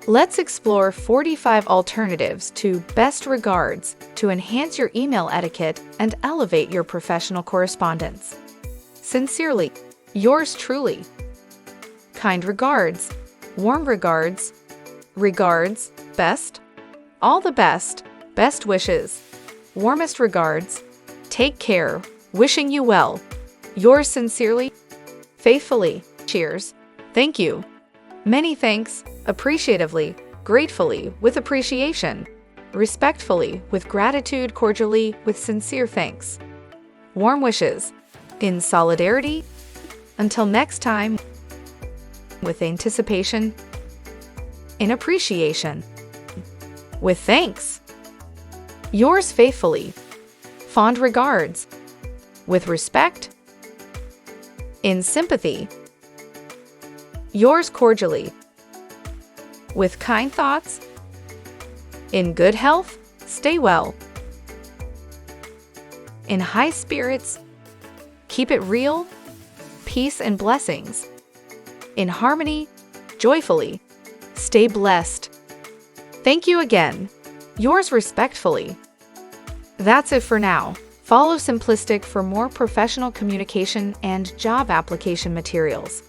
Let's explore 45 alternatives to best regards to enhance your email etiquette and elevate your professional correspondence. Sincerely, yours truly. Kind regards, warm regards, best, all the best, best wishes, warmest regards, take care, wishing you well. Yours sincerely, faithfully, cheers, thank you. Many thanks, appreciatively, gratefully, with appreciation, respectfully, with gratitude, cordially, with sincere thanks. Warm wishes, in solidarity. Until next time, with anticipation, in appreciation, with thanks. Yours faithfully, fond regards, with respect, in sympathy. Yours cordially, with kind thoughts, in good health, stay well, in high spirits, keep it real, peace and blessings, in harmony, joyfully, stay blessed. Thank you again. Yours respectfully. That's it for now. Follow Simplistic for more professional communication and job application materials.